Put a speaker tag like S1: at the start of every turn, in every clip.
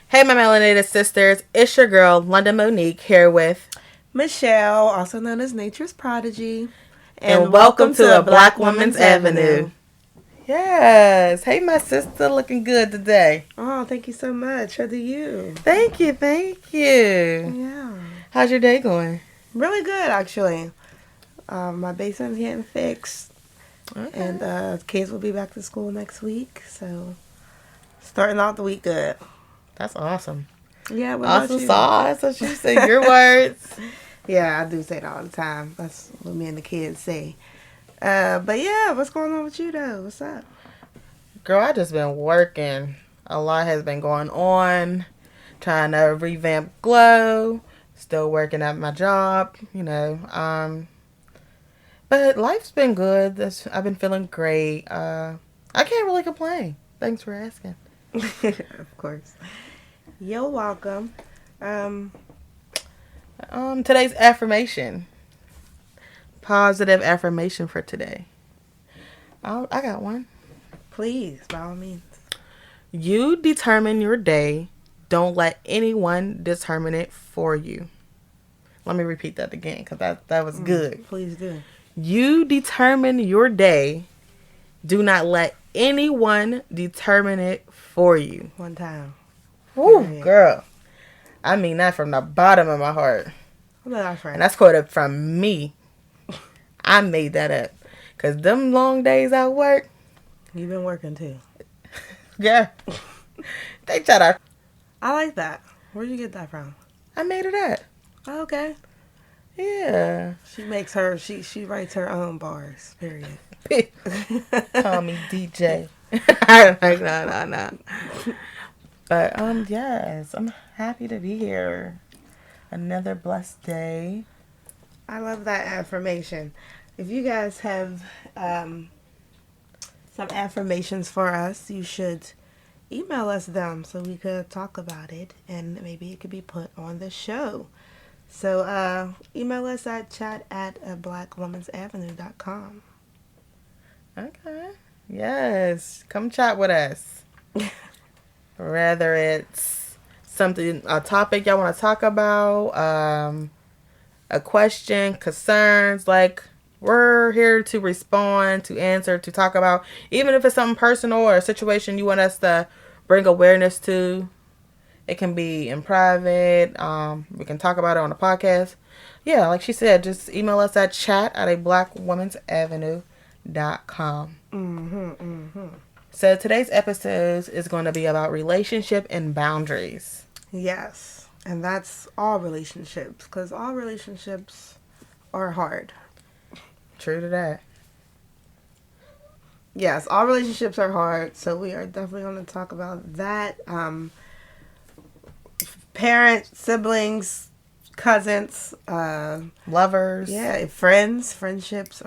S1: Hey, my melanated sisters, it's your girl, London Monique, here with
S2: Michelle, also known as Nature's Prodigy,
S1: and
S2: and
S1: welcome
S2: welcome
S1: to
S2: to
S1: a Black
S2: Black
S1: Woman's
S2: Woman's
S1: Avenue.
S2: Avenue.
S1: Yes. Hey, my sister, looking good today.
S2: Oh, thank you so much. How do you?
S1: Thank you, thank you.
S2: Yeah,
S1: How's your day going?
S2: really good actually. My basement's getting fixed, and
S1: Okay.
S2: kids will be back to school next week. So starting out the week good.
S1: That's awesome.
S2: Yeah, what about
S1: Awesome
S2: you?
S1: sauce. What you say, your words.
S2: Yeah, I do say that all the time. That's what me and the kids say. But yeah, what's going on with you though? What's up?
S1: Girl, I just been working. A lot has been going on. Trying to revamp Glow. Still working at my job. But life's been good. I've been feeling great. I can't really complain. Thanks for asking.
S2: Of course. You're welcome. Um,
S1: Today's affirmation. Positive affirmation for today. I got one.
S2: please, by all means.
S1: You determine your day. Don't let anyone determine it for you. Let me repeat that again because that was good.
S2: Please do.
S1: You determine your day. Do not let anyone determine it for you.
S2: One time.
S1: Woo,
S2: Period.
S1: girl. I mean that from the bottom of my heart.
S2: What about our
S1: And
S2: friend?
S1: that's quoted from me. I made that up. Because them long days at work,
S2: You've been working too.
S1: yeah. They try to.
S2: I like that. Where'd you get that from?
S1: I made it up.
S2: Oh, okay.
S1: Yeah.
S2: She writes her own bars. Period.
S1: Call me DJ. I'm like, no. But, yes. I'm happy to be here. Another blessed day.
S2: I love that affirmation. If you guys have some affirmations for us, you should email us them so we could talk about it and maybe it could be put on the show. So email us at chat@blackwomansavenue.com.
S1: Okay. Yes. Come chat with us. Whether it's a topic y'all want to talk about, a question, concerns, like we're here to respond, to answer, to talk about, even if it's something personal or a situation you want us to bring awareness to. It can be in private. We can talk about it on the podcast. Yeah, like she said, just email us at chat@blackwomansavenue.com. So today's episode is going to be about relationship and boundaries.
S2: Yes, and that's all relationships because all relationships are hard.
S1: True to that.
S2: Yes, all relationships are hard, so we are definitely going to talk about that. Parents, siblings, cousins,
S1: Lovers.
S2: yeah, friendships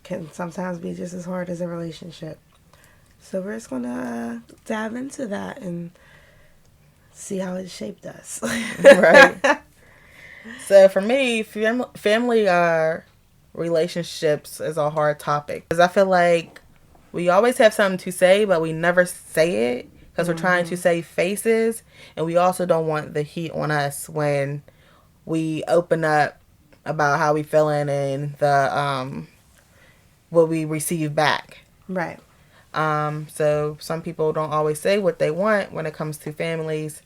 S2: can sometimes be just as hard as a relationship. So we're just going to dive into that and see how it shaped us.
S1: Right. So for me, family relationships is a hard topic because I feel like we always have something to say, but we never say it because we're trying to save faces, and we also don't want the heat on us when we open up about how we feeling and the what we receive back.
S2: Right.
S1: So some people don't always say what they want when it comes to families.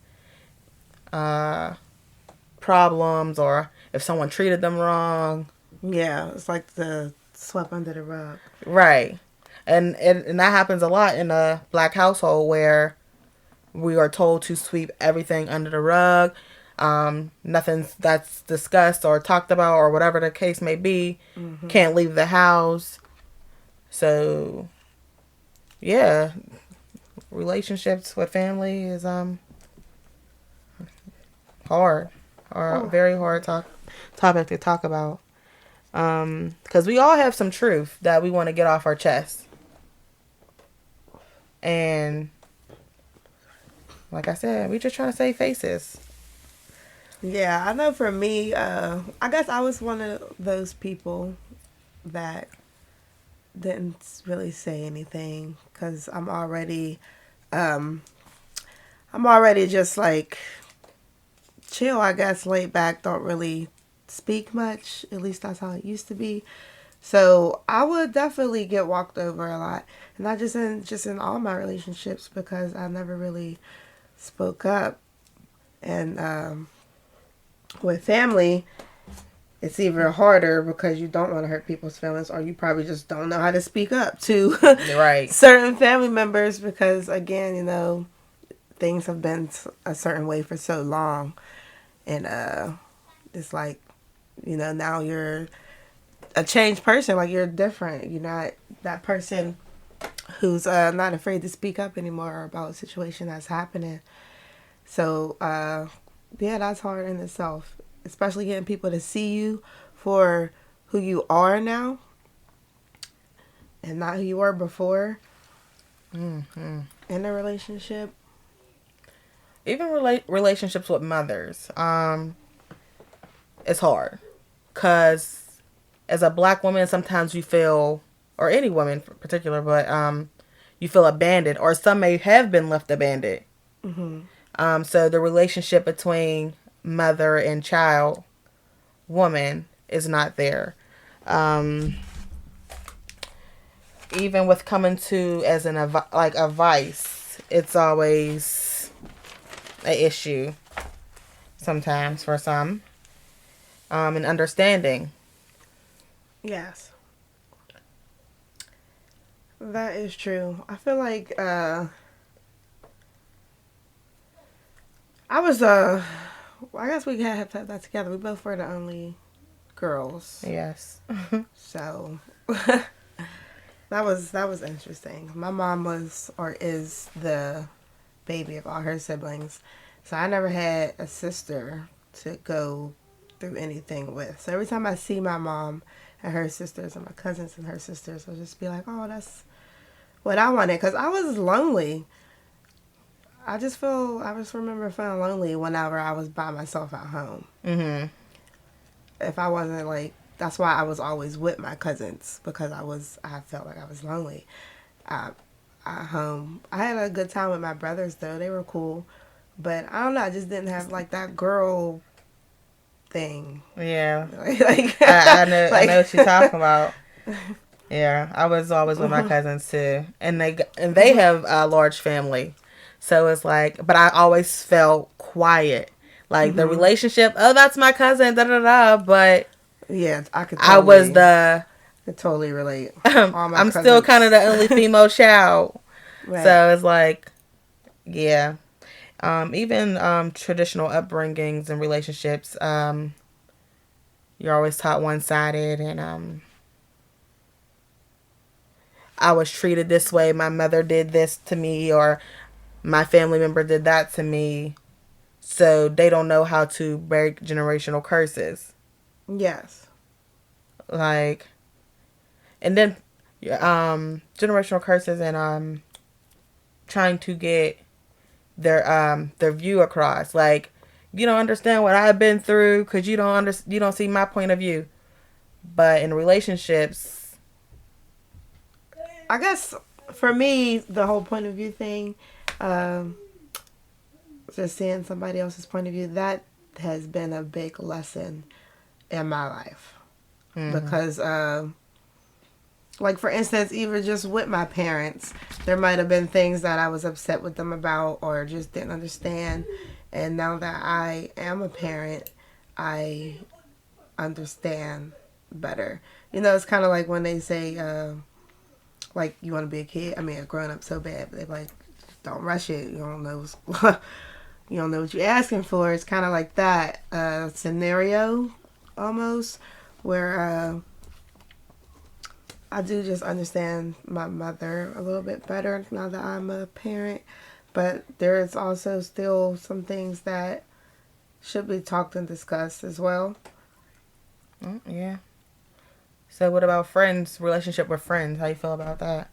S1: Problems, or if someone treated them wrong.
S2: Yeah, it's like the swept under the rug.
S1: Right. And that happens a lot in a black household where we are told to sweep everything under the rug. Nothing that's discussed or talked about or whatever the case may be can't leave the house. So, yeah, relationships with family is hard, or a very hard topic to talk about. Because we all have some truth that we want to get off our chest. And like I said, we just trying to save faces.
S2: Yeah, I know for me, I guess I was one of those people that didn't really say anything because I'm already I'm already just like chill, I guess, laid back, don't really speak much. At least that's how it used to be. So I would definitely get walked over a lot, and not just in all my relationships because I never really spoke up. And with family, it's even harder because you don't want to hurt people's feelings, or you probably just don't know how to speak up to
S1: Right.
S2: certain family members because, again, things have been a certain way for so long, and it's like, now you're a changed person. Like, you're different. You're not that person who's not afraid to speak up anymore about a situation that's happening. So, yeah, that's hard in itself, especially getting people to see you for who you are now and not who you were before
S1: Mm-hmm.
S2: in a relationship.
S1: Even relationships with mothers, it's hard because as a black woman, sometimes you feel, or any woman in particular, but you feel abandoned, or some may have been left abandoned.
S2: Mm-hmm.
S1: So the relationship between mother and child, woman, is not there. Um, Even with coming to as like a vice, it's always an issue sometimes for some. And understanding.
S2: Yes. That is true. I feel like I guess we have to have that together. We both were the only girls.
S1: Yes.
S2: So that was interesting. My mom was or is the baby of all her siblings. So I never had a sister to go through anything with. So every time I see my mom and her sisters and my cousins and her sisters, I'll just be like, oh, that's what I wanted. Because I was lonely. I just remember feeling lonely whenever I was by myself at home.
S1: Mm-hmm.
S2: If I wasn't like, that's why I was always with my cousins, because I felt like I was lonely. At home, I had a good time with my brothers though. They were cool. But I don't know, I just didn't have like that girl thing.
S1: Yeah.
S2: Like
S1: I know
S2: like,
S1: I know what you're talking about. Yeah, I was always with my cousins too, and they have a large family, so it's like, but I always felt quiet, like the relationship. Oh, that's my cousin, da da da. But
S2: yeah,
S1: I was the.
S2: I could totally relate. All my
S1: I'm
S2: cousins.
S1: still kind of the only female child,
S2: Right.
S1: so it's like, yeah. Even traditional upbringings and relationships, you're always taught one sided, and I was treated this way. My mother did this to me, or my family member did that to me. So they don't know how to break generational curses.
S2: Yes.
S1: Like, and then generational curses and trying to get their view across. Like, you don't understand what I've been through because you don't see my point of view. But in relationships,
S2: I guess for me, the whole point of view thing, just seeing somebody else's point of view, that has been a big lesson in my life. Because, like, for instance, even just with my parents, there might have been things that I was upset with them about or just didn't understand. And now that I am a parent, I understand better. It's kind of like when they say, like, you want to be a kid, a grown up so bad, but they're like, don't rush it. You don't know you don't know what you're asking for. It's kind of like that scenario almost where I do just understand my mother a little bit better now that I'm a parent, but there is also still some things that should be talked and discussed as well.
S1: yeah. So what about friends? Relationship with friends? How you feel about that?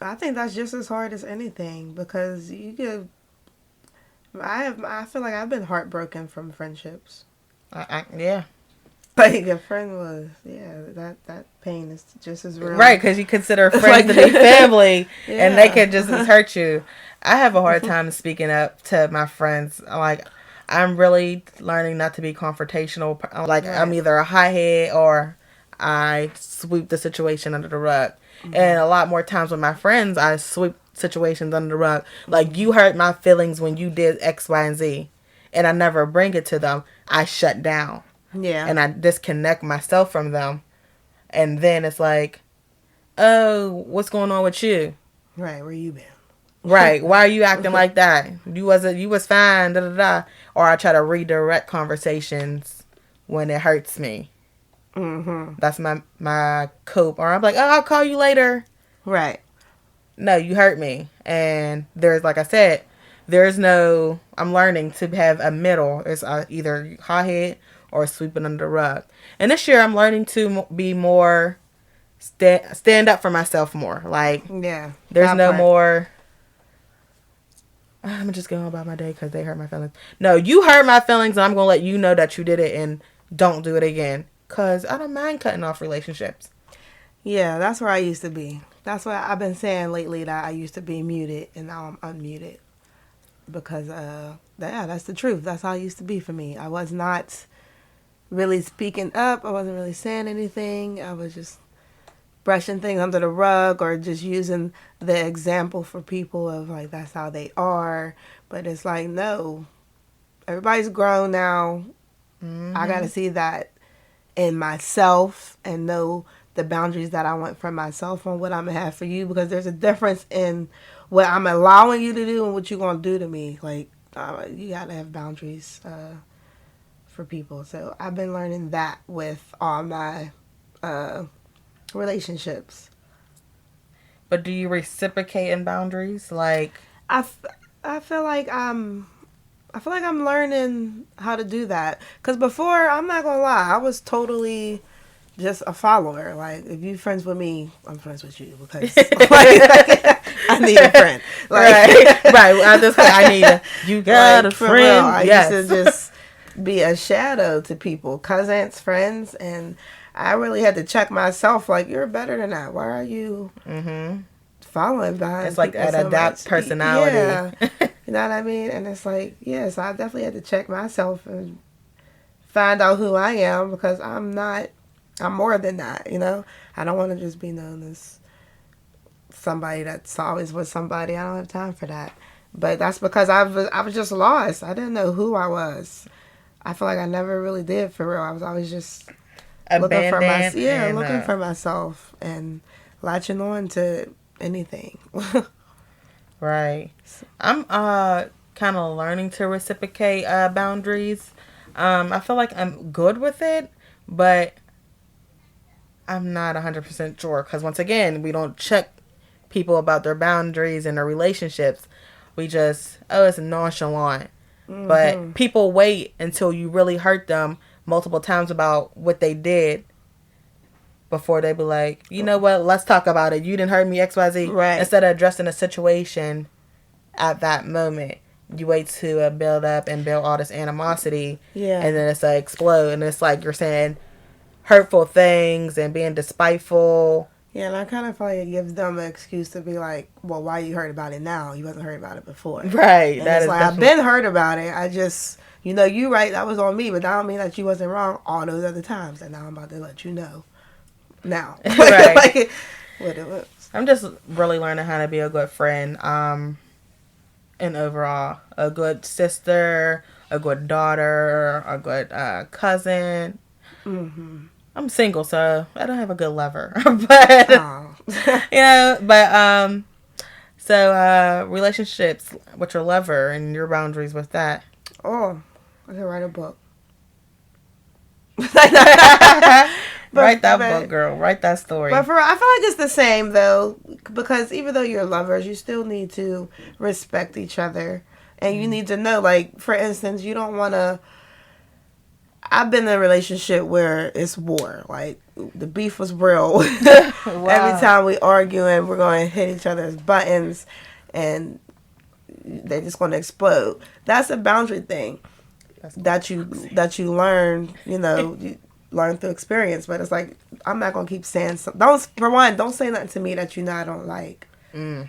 S2: I think that's just as hard as anything because I feel like I've been heartbroken from friendships.
S1: Yeah.
S2: Like a friend was, that pain is just as real.
S1: Right, because you consider friends to be family,
S2: Yeah.
S1: and they can just hurt you. I have a hard time speaking up to my friends. Like, I'm really learning not to be confrontational. Like, I'm
S2: Right.
S1: either a hothead or I sweep the situation under the rug.
S2: Mm-hmm.
S1: And a lot more times with my friends, I sweep situations under the rug. Like, you hurt my feelings when you did X, Y, and Z. And I never bring it to them. I shut down.
S2: Yeah.
S1: And I disconnect myself from them. And then it's like, oh, what's going on with you?
S2: Right. Where you been?
S1: Right. Why are you acting like that? You was fine, da da da. Or I try to redirect conversations when it hurts me.
S2: Mm-hmm.
S1: That's my cope. Or I'm like, oh, I'll call you later.
S2: Right.
S1: No, you hurt me. And there's, like I said, there's no, I'm learning to have a middle. It's either hothead or sweeping under the rug. And this year I'm learning to be more, stand up for myself more. Like,
S2: Yeah.
S1: there's
S2: That
S1: no
S2: part.
S1: more, I'm just going about my day because they hurt my feelings. No, you hurt my feelings, and I'm going to let you know that you did it and don't do it again. Because I don't mind cutting off relationships.
S2: Yeah, that's where I used to be. That's what I've been saying lately, that I used to be muted and now I'm unmuted. Because, yeah, that's the truth. That's how it used to be for me. I was not really speaking up. I wasn't really saying anything. I was just brushing things under the rug or just using the example for people of like, that's how they are. But it's like, no, everybody's grown now.
S1: Mm-hmm.
S2: I got to see that in myself and know the boundaries that I want for myself and what I'm going to have for you, because there's a difference in what I'm allowing you to do and what you're going to do to me. Like, you got to have boundaries for people. So I've been learning that with all my relationships.
S1: But do you reciprocate in boundaries? Like,
S2: I, f- I feel like I'm learning how to do that. Because before, I'm not going to lie, I was totally just a follower. Like, if you friends with me, I'm friends with you because like, I need a friend. Like,
S1: right. At this point, I need you got
S2: like,
S1: a
S2: for
S1: friend.
S2: real, I
S1: Yes.
S2: used to just be a shadow to people, cousins, friends, and I really had to check myself. Like, you're better than that. Why are you following behind?
S1: It's like
S2: people
S1: that
S2: so
S1: adapt
S2: much?
S1: personality.
S2: Yeah, you know what I mean. And it's like, yes, I definitely had to check myself and find out who I am, because I'm not. I'm more than that. You know, I don't want to just be known as somebody that's always with somebody. I don't have time for that. But that's because I was just lost. I didn't know who I was. I feel like I never really did, for real. I was always just looking for
S1: Abandoned and
S2: looking for myself and latching on to anything.
S1: right. I'm kind of learning to reciprocate boundaries. I feel like I'm good with it, but I'm not 100% sure because once again, we don't check people about their boundaries and their relationships. We just, oh, it's nonchalant. But people wait until you really hurt them multiple times about what they did before they be like, you know what, let's talk about it. You didn't hurt me, XYZ.
S2: Right.
S1: Instead of addressing the situation at that moment, you wait to build up and build all this animosity.
S2: Yeah.
S1: And then it's like explode. And it's like you're saying hurtful things and being despiteful.
S2: Yeah, and I kind of feel like it gives them an excuse to be like, well, why you heard about it now? You wasn't heard about it before.
S1: Right.
S2: And it's like, I've been heard about it. I just, you right, that was on me, but that don't mean that you wasn't wrong all those other times. And now I'm about to let you know. Now.
S1: Right.
S2: Like, what it was.
S1: I'm just really learning how to be a good friend. And overall, a good sister, a good daughter, a good cousin.
S2: Mm-hmm.
S1: I'm single, so I don't have a good lover. But
S2: Oh.
S1: so relationships with your lover and your boundaries with that.
S2: Oh, I could write a book.
S1: Write that book, girl. Write that story.
S2: But I feel like it's the same though, because even though you're lovers, you still need to respect each other, and you need to know, like, for instance, you don't want to. I've been in a relationship where it's war. Like, the beef was real.
S1: Wow.
S2: Every time we arguing, we're going to hit each other's buttons, and they're just going to explode. That's a boundary thing that you learn. You learn through experience. But it's like, I'm not going to keep saying don't say nothing to me that I don't like.
S1: Mm.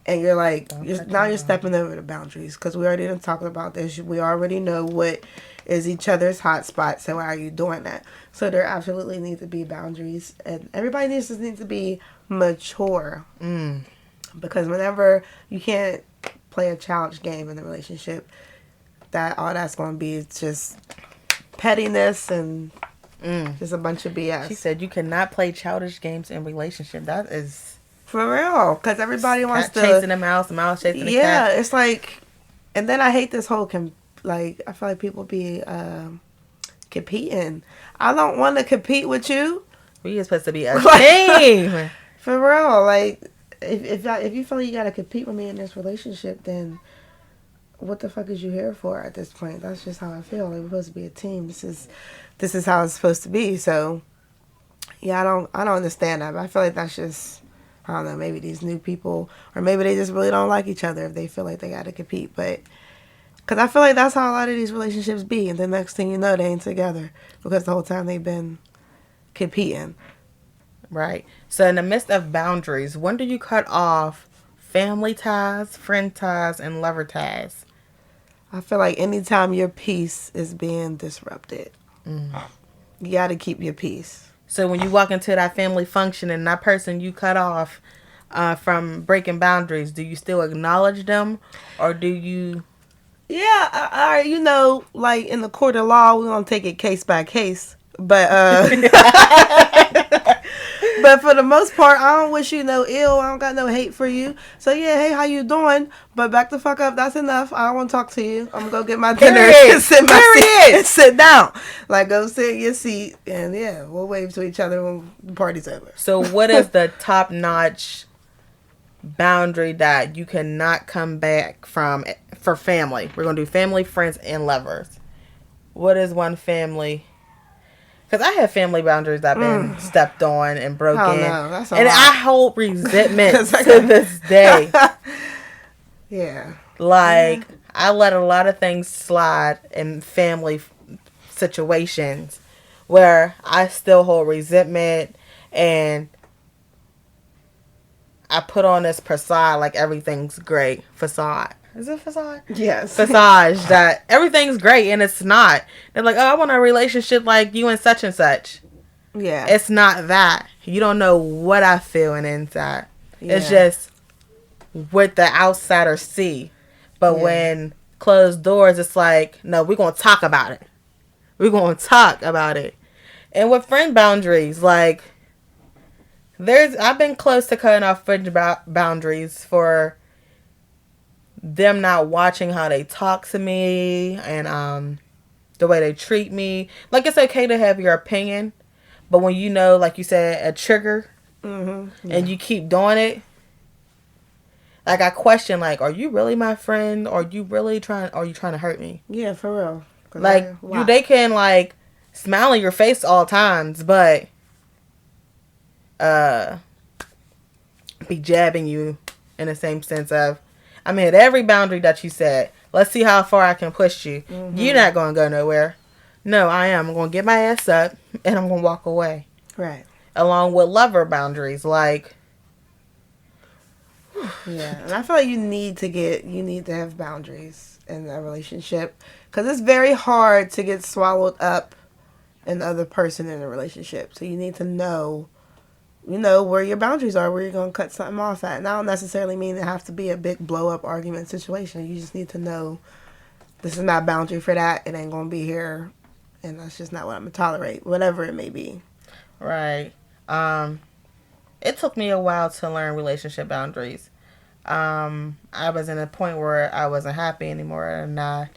S2: and you're like,
S1: Don't
S2: you're,
S1: touch
S2: now
S1: my
S2: you're stepping over the boundaries because we already done talked about this. We already know what is each other's hot spot. So why are you doing that? So there absolutely need to be boundaries, and everybody needs to be mature. Because whenever you can't play a challenge game in a relationship, that all that's going to be is just pettiness and just a bunch of BS.
S1: She said you cannot play childish games in relationship. That is
S2: For real, because everybody wants to
S1: chasing the mouse chasing the
S2: yeah,
S1: cat.
S2: it's like, and then I hate this whole like I feel like people be competing. I don't want to compete with you.
S1: We are supposed to be a team.
S2: For real, like if you feel like you gotta compete with me in this relationship, then what the fuck is you here for at this point? That's just how I feel. Like, we're supposed to be a team. This is how it's supposed to be. So yeah, I don't understand that. But I feel like that's just, I don't know, maybe these new people, or maybe they just really don't like each other if they feel like they gotta compete. But because I feel like that's how a lot of these relationships be, and the next thing you know, they ain't together because the whole time they've been competing.
S1: Right. So in the midst of boundaries, when do you cut off family ties, friend ties, and lover ties?
S2: I feel like anytime your peace is being disrupted, you got to keep your peace.
S1: So when you walk into that family function and that person you cut off from breaking boundaries, do you still acknowledge them, or do you?
S2: Yeah, you know, like in the court of law, we're gonna take it case by case. But but for the most part, I don't wish you no ill. I don't got no hate for you. So yeah, hey, how you doing? But back the fuck up. That's enough. I don't want to talk to you. I'm gonna go get my dinner and sit in my seat and sit down. Like, go sit in your seat, and yeah, we'll wave to each other when the party's over.
S1: So what is the top notch boundary that you cannot come back from for family? We're gonna do family, friends, and lovers. What is one family? Because I have family boundaries that have been stepped on and broken.
S2: Oh, no, that's a
S1: and
S2: lot.
S1: I hold resentment to this day.
S2: Yeah.
S1: Like, I let a lot of things slide in family situations where I still hold resentment, and I put on this facade like everything's great. Facade. Is it facade?
S2: Yes.
S1: Facade that everything's great, and it's not. They're like, oh, I want a relationship like you and such.
S2: Yeah.
S1: It's not that. You don't know what I feel inside.
S2: Yeah.
S1: It's just what the outsiders see. But when closed doors, it's like, no, we're going to talk about it. We're going to talk about it. And with friend boundaries, like, I've been close to cutting off friend boundaries for them not watching how they talk to me and the way they treat me. Like, it's okay to have your opinion, but when you know, like you said, a trigger, and you keep doing it, like, I question, like, are you really my friend? Or are you trying to hurt me?
S2: Yeah, for real.
S1: Like, they can, like, smile in your face all times, but be jabbing you in the same sense of, I mean, at every boundary that you set, let's see how far I can push you. You're not going to go nowhere. No, I am. I'm going to get my ass up, and I'm going to walk away.
S2: Right.
S1: Along with lover boundaries, like.
S2: Yeah, and I feel like you need to have boundaries in a relationship, because it's very hard to get swallowed up in the other person in a relationship. So you need to know, where your boundaries are, where you're going to cut something off at. And I don't necessarily mean it have to be a big blow up argument situation. You just need to know, this is my boundary for that. It ain't going to be here, and that's just not what I'm going to tolerate, whatever it may be.
S1: Right. It took me a while to learn relationship boundaries. I was in a point where I wasn't happy anymore, and I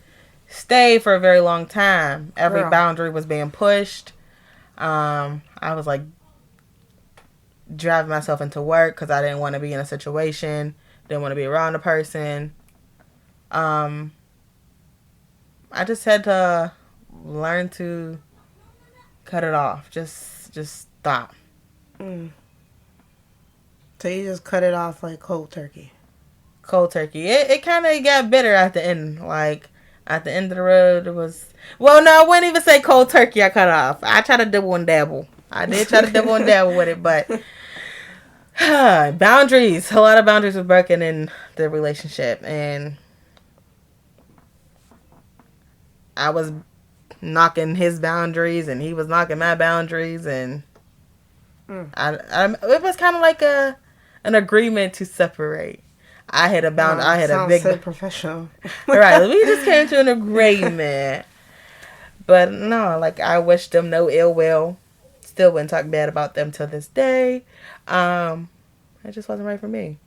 S1: stayed for a very long time. Every boundary was being pushed. I was like driving myself into work because I didn't want to be in a situation, didn't want to be around a person. I just had to learn to cut it off. Just stop.
S2: So you just cut it off like cold turkey.
S1: Cold turkey. It kind of got bitter at the end. Like, at the end of the road, it was... Well, no, I wouldn't even say cold turkey I cut off. I tried to dibble and dabble. I did try to dibble and dabble with it, but Boundaries. A lot of boundaries were broken in the relationship, and I was knocking his boundaries, and he was knocking my boundaries, and it was kind of like an agreement to separate. I had a bound. I had a
S2: Sounds
S1: big.
S2: so professional.
S1: Right. We just came to an agreement. But no, like I wish them no ill will. Still wouldn't talk bad about them till this day. It just wasn't right for me.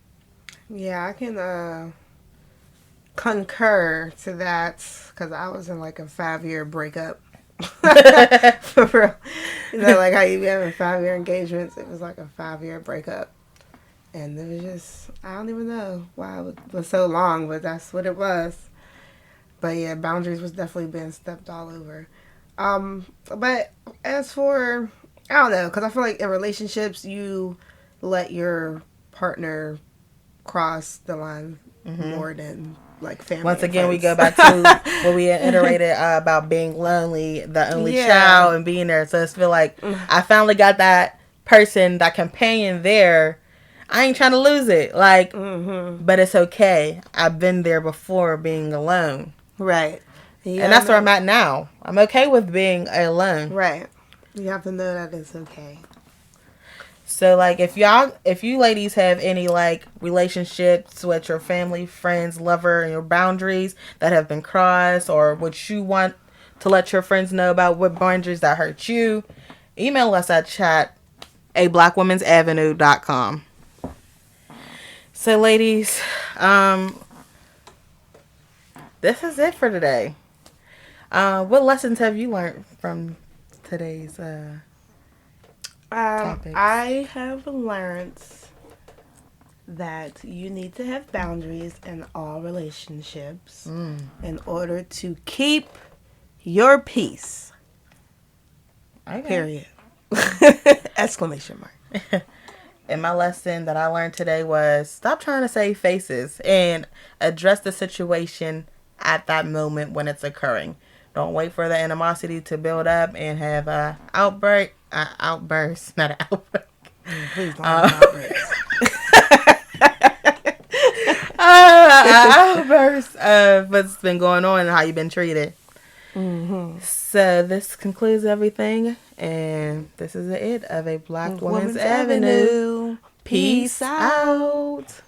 S2: Yeah, I can concur to that because I was in like a 5-year breakup. For real. You know, like how you be having 5-year engagements. It was like a 5-year breakup. And it was just, I don't even know why it was so long, but that's what it was. But yeah, boundaries was definitely being stepped all over. But as for, I don't know, because I feel like in relationships, you let your partner cross the line more than like family.
S1: Once again, we
S2: friends.
S1: go back to what we iterated about being lonely, the only child, and being there. So I feel like I finally got that person, that companion there. I ain't trying to lose it. Like, but it's okay. I've been there before being alone.
S2: Right.
S1: And that's where I'm at now. I'm okay with being alone.
S2: Right. You have to know that it's okay.
S1: So, like, if you ladies have any, like, relationships with your family, friends, lover, and your boundaries that have been crossed, or what you want to let your friends know about, what boundaries that hurt you, email us at chat@blackwomansavenue.com. So, ladies, this is it for today. What lessons have you learned from today's topics?
S2: I have learned that you need to have boundaries in all relationships in order to keep your peace.
S1: Okay.
S2: Period. Exclamation mark.
S1: And my lesson that I learned today was stop trying to save faces and address the situation at that moment when it's occurring. Don't wait for the animosity to build up and have a outburst, not an outbreak.
S2: Please don't have outbreaks.
S1: Outburst of what's been going on and how you've been treated. So this concludes everything, and this is it of a Black Woman's Avenue. Peace out.